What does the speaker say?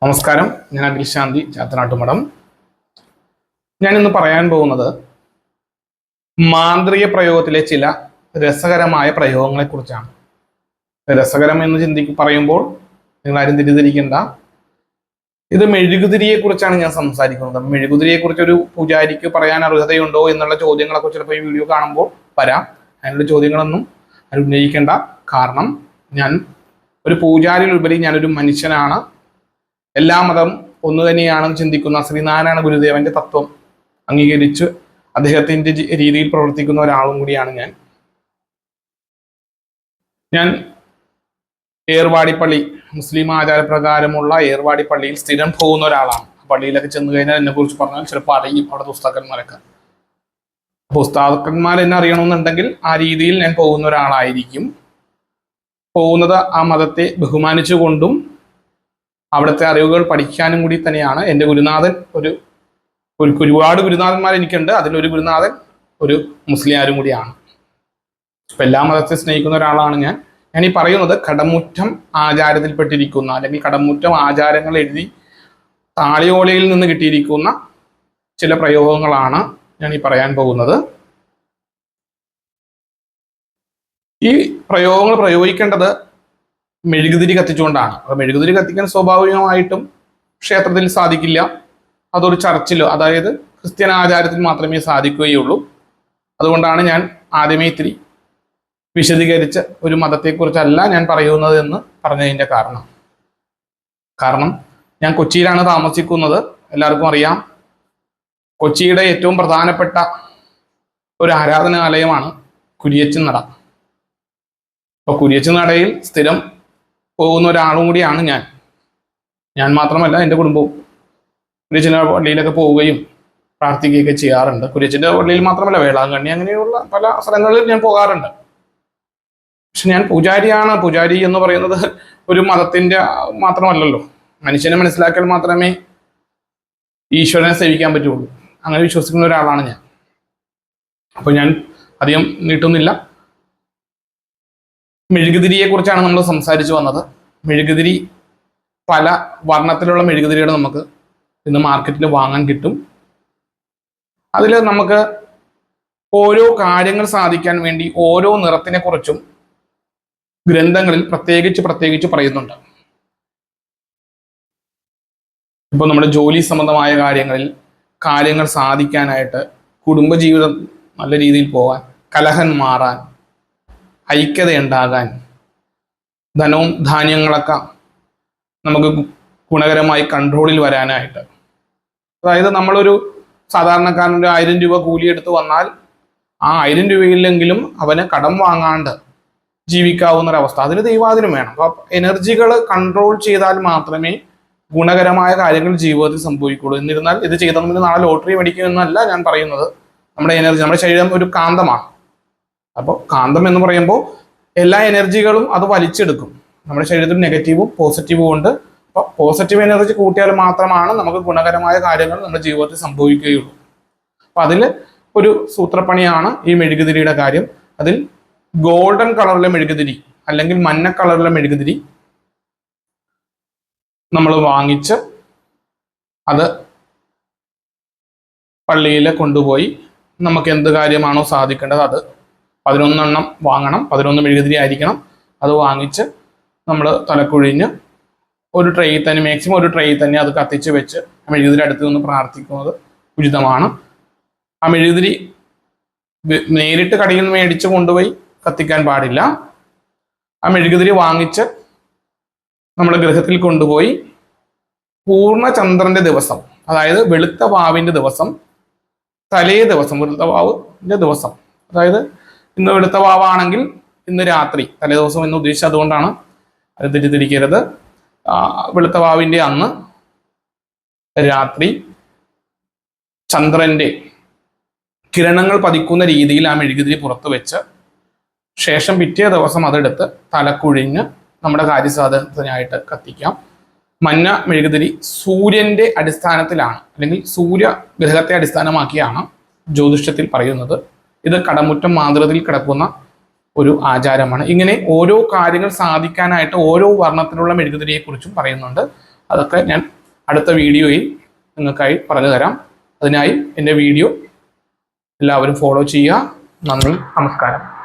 നമസ്കാരം, ഞാൻ അഖിൽ ശാന്തി, ചാത്തനാട്ടുമഠം. ഞാൻ ഇന്ന് പറയാൻ പോകുന്നത് മാന്ത്രിക പ്രയോഗത്തിലെ ചില രസകരമായ പ്രയോഗങ്ങളെ കുറിച്ചാണ്. രസകരം എന്ന് പറയുമ്പോൾ നിങ്ങൾ ആരും തെറ്റിദ്ധരിക്കേണ്ട. ഇത് മെഴുകുതിരിയെ കുറിച്ചാണ് ഞാൻ സംസാരിക്കുന്നത്. മെഴുകുതിരിയെ കുറിച്ച് ഒരു പൂജാരിക്ക് പറയാൻ അർഹതയുണ്ടോ എന്നുള്ള ചോദ്യങ്ങളൊക്കെ ചിലപ്പോൾ ഈ വീഡിയോ കാണുമ്പോൾ വരാം. അതിനുള്ള ചോദ്യങ്ങളൊന്നും അത് ഉന്നയിക്കേണ്ട. കാരണം ഞാൻ ഒരു പൂജാരിയിലുപരി ഞാനൊരു മനുഷ്യനാണ്. എല്ലാ മതം ഒന്നു തന്നെയാണെന്ന് ചിന്തിക്കുന്ന ശ്രീനാരായണ ഗുരുദേവന്റെ തത്വം അംഗീകരിച്ച് അദ്ദേഹത്തിന്റെ രീതിയിൽ പ്രവർത്തിക്കുന്ന ഒരാളും കൂടിയാണ് ഞാൻ ഏർവാടിപ്പള്ളി മുസ്ലിം ആചാരപ്രകാരമുള്ള ഏർവാടിപ്പള്ളിയിൽ സ്ഥിരം പോകുന്ന ഒരാളാണ്. പള്ളിയിലൊക്കെ ചെന്ന് കഴിഞ്ഞാൽ എന്നെ കുറിച്ച് പറഞ്ഞാൽ ചിലപ്പോൾ അറിയും അവിടുത്തെ ഉസ്താക്കന്മാരൊക്കെ. അപ്പോൾ ഉസ്താദന്മാർ എന്നെ അറിയണമെന്നുണ്ടെങ്കിൽ ആ രീതിയിൽ ഞാൻ പോകുന്ന ഒരാളായിരിക്കും. പോകുന്നത് ആ മതത്തെ ബഹുമാനിച്ചുകൊണ്ടും അവിടുത്തെ അറിവുകൾ പഠിക്കാനും കൂടി തന്നെയാണ്. എൻ്റെ ഗുരുനാഥൻ ഒരുപാട് ഗുരുനാഥന്മാർ എനിക്കുണ്ട്. അതിലൊരു ഗുരുനാഥൻ ഒരു മുസ്ലിയാരും കൂടിയാണ്. ഇപ്പം എല്ലാ മതത്തെ സ്നേഹിക്കുന്ന ഒരാളാണ് ഞാൻ ഈ പറയുന്നത് കടമുറ്റം ആചാരത്തിൽപ്പെട്ടിരിക്കുന്ന അല്ലെങ്കിൽ കടമുറ്റം ആചാരങ്ങൾ എഴുതി താളിയോലയിൽ നിന്ന് കിട്ടിയിരിക്കുന്ന ചില പ്രയോഗങ്ങളാണ് ഞാൻ ഈ പറയാൻ പോകുന്നത്. ഈ പ്രയോഗങ്ങൾ പ്രയോഗിക്കേണ്ടത് മെഴുകുതിരി കത്തിച്ചുകൊണ്ടാണ്. അപ്പോൾ മെഴുകുതിരി കത്തിക്കാൻ സ്വാഭാവികമായിട്ടും ക്ഷേത്രത്തിൽ സാധിക്കില്ല. അതൊരു ചർച്ചിലോ, അതായത് ക്രിസ്ത്യൻ ആചാരത്തിൽ മാത്രമേ സാധിക്കുകയുള്ളൂ. അതുകൊണ്ടാണ് ഞാൻ ആദ്യമേ ഇത്തിരി വിശദീകരിച്ച് ഒരു മതത്തെക്കുറിച്ചല്ല ഞാൻ പറയുന്നത് എന്ന് പറഞ്ഞതിൻ്റെ കാരണം ഞാൻ കൊച്ചിയിലാണ് താമസിക്കുന്നത്. എല്ലാവർക്കും അറിയാം, കൊച്ചിയുടെ ഏറ്റവും പ്രധാനപ്പെട്ട ഒരു ആരാധനാലയമാണ് കുരിയച്ചൻ നട. അപ്പോൾ കുരിയച്ചൻ നടയിൽ സ്ഥിരം പോകുന്ന ഒരാളും കൂടിയാണ് ഞാൻ മാത്രമല്ല, എൻ്റെ കുടുംബവും കുരിയച്ചൻ്റെ പള്ളിയിലൊക്കെ പോവുകയും പ്രാർത്ഥിക്കുകയൊക്കെ ചെയ്യാറുണ്ട്. കുരിയച്ചൻ്റെ പള്ളിയിൽ മാത്രമല്ല, വേളാങ്കണ്ണി അങ്ങനെയുള്ള പല സ്ഥലങ്ങളിൽ ഞാൻ പോകാറുണ്ട്. പക്ഷെ ഞാൻ പൂജാരിയാണ്. പൂജാരി എന്ന് പറയുന്നത് ഒരു മതത്തിൻ്റെ മാത്രമല്ലല്ലോ. മനുഷ്യനെ മനസ്സിലാക്കിയാൽ മാത്രമേ ഈശ്വരനെ സേവിക്കാൻ പറ്റുള്ളൂ. അങ്ങനെ വിശ്വസിക്കുന്ന ഒരാളാണ് ഞാൻ. അപ്പോൾ ഞാൻ അധികം നീട്ടുന്നില്ല. മെഴുകുതിരിയെ കുറിച്ചാണ് നമ്മൾ സംസാരിച്ചു വന്നത്. മെഴുകുതിരി പല വർണ്ണത്തിലുള്ള മെഴുകുതിരികൾ നമുക്ക് ഇന്ന് മാർക്കറ്റിൽ വാങ്ങാൻ കിട്ടും. അതിൽ നമുക്ക് ഓരോ കാര്യങ്ങൾ സാധിക്കാൻ വേണ്ടി ഓരോ നിറത്തിനെ കുറിച്ചും ഗ്രന്ഥങ്ങളിൽ പ്രത്യേകിച്ച് പറയുന്നുണ്ട്. ഇപ്പോൾ നമ്മുടെ ജോലി സംബന്ധമായ കാര്യങ്ങൾ സാധിക്കാനായിട്ട്, കുടുംബജീവിതം നല്ല രീതിയിൽ പോകാൻ, കലഹം മാറാൻ, ഐക്യതയുണ്ടാകാൻ, ധനവും ധാന്യങ്ങളൊക്കെ നമുക്ക് ഗുണകരമായി കൺട്രോളിൽ വരാനായിട്ട്. അതായത് നമ്മളൊരു സാധാരണക്കാരൻ ഒരു 1000 രൂപ കൂലിയെടുത്ത് വന്നാൽ ആ 1000 രൂപയിലെങ്കിലും അവന് കടം വാങ്ങാണ്ട് ജീവിക്കാവുന്നൊരവസ്ഥ. അതിന് ദൈവാധീനം വേണം. അപ്പോൾ എനർജികൾ കൺട്രോൾ ചെയ്താൽ മാത്രമേ ഗുണകരമായ കാര്യങ്ങൾ ജീവിതത്തിൽ സംഭവിക്കുള്ളൂ. എന്നിരുന്നാൽ ഇത് ചെയ്തതിന് നാളെ ലോട്ടറി മേടിക്കുമെന്നല്ല ഞാൻ പറയുന്നത്. നമ്മുടെ എനർജി, നമ്മുടെ ശരീരം ഒരു കാന്തമാണ്. അപ്പോൾ കാന്തം എന്ന് പറയുമ്പോൾ എല്ലാ എനർജികളും അത് വലിച്ചെടുക്കും. നമ്മുടെ ശരീരത്തിൽ നെഗറ്റീവും പോസിറ്റീവും ഉണ്ട്. അപ്പോൾ പോസിറ്റീവ് എനർജി കൂട്ടിയാൽ മാത്രമാണ് നമുക്ക് ഗുണകരമായ കാര്യങ്ങൾ നമ്മുടെ ജീവിതത്തിൽ സംഭവിക്കുകയുള്ളൂ. അപ്പം അതിൽ ഒരു സൂത്രപ്പണിയാണ് ഈ മെഴുകുതിരിയുടെ കാര്യം. അതിൽ ഗോൾഡൻ കളറിലെ മെഴുകുതിരി അല്ലെങ്കിൽ മഞ്ഞ കളറിലെ മെഴുകുതിരി നമ്മൾ വാങ്ങിച്ച് അത് പള്ളിയിൽ കൊണ്ടുപോയി നമുക്ക് എന്ത് കാര്യമാണോ സാധിക്കേണ്ടത് അത് 11 എണ്ണം വാങ്ങണം. 11 മെഴുകുതിരി ആയിരിക്കണം. അത് വാങ്ങിച്ച് നമ്മൾ തലക്കുഴിഞ്ഞ് ഒരു ട്രേ തന്നെ, മാക്സിമം ഒരു ട്രേ തന്നെ അത് കത്തിച്ച് വെച്ച് മെഴുകുതിരി അടുത്ത് നിന്ന് പ്രാർത്ഥിക്കുന്നത് ഉചിതമാണ്. ആ മെഴുകുതിരി നേരിട്ട് കടയിൽ നിന്ന് മേടിച്ച് കൊണ്ടുപോയി കത്തിക്കാൻ പാടില്ല. ആ മെഴുകുതിരി വാങ്ങിച്ച് നമ്മുടെ ഗൃഹത്തിൽ കൊണ്ടുപോയി പൂർണ്ണചന്ദ്രന്റെ ദിവസം, അതായത് വെളുത്ത വാവിന്റെ ദിവസം, തലേ ദിവസം, വെളുത്ത വാവിന്റെ ദിവസം, അതായത് ഇന്ന് വെളുത്ത വാവാണെങ്കിൽ ഇന്ന് രാത്രി, തലേ ദിവസം എന്ന് ഉദ്ദേശിച്ചത് അതുകൊണ്ടാണ്, അത് തെറ്റിദ്ധരിക്കരുത്. വെളുത്ത വാവിന്റെ അന്ന് രാത്രി ചന്ദ്രന്റെ കിരണങ്ങൾ പതിക്കുന്ന രീതിയിൽ ആ മെഴുകുതിരി പുറത്ത് വെച്ച് ശേഷം പിറ്റേ ദിവസം അതെടുത്ത് തലക്കുഴിഞ്ഞ് നമ്മുടെ കാര്യസാധനത്തിനായിട്ട് കത്തിക്കാം. മഞ്ഞ മെഴുകുതിരി സൂര്യന്റെ അടിസ്ഥാനത്തിലാണ്, അല്ലെങ്കിൽ സൂര്യഗ്രഹത്തെ അടിസ്ഥാനമാക്കിയാണ് ജ്യോതിഷത്തിൽ പറയുന്നത്. ഇത് കടമുറ്റം മാതൃകയിൽ കിടക്കുന്ന ഒരു ആചാരമാണ്. ഇങ്ങനെ ഓരോ കാര്യങ്ങൾ സാധിക്കാനായിട്ട് ഓരോ വർണ്ണത്തിലുള്ള മെഴുകുതിരിയെ കുറിച്ചും പറയുന്നുണ്ട്. അതൊക്കെ ഞാൻ അടുത്ത വീഡിയോയിൽ നിങ്ങൾക്കായി പറഞ്ഞു തരാം. അതിനായി എൻ്റെ വീഡിയോ എല്ലാവരും ഫോളോ ചെയ്യുക. നന്ദി, നമസ്കാരം.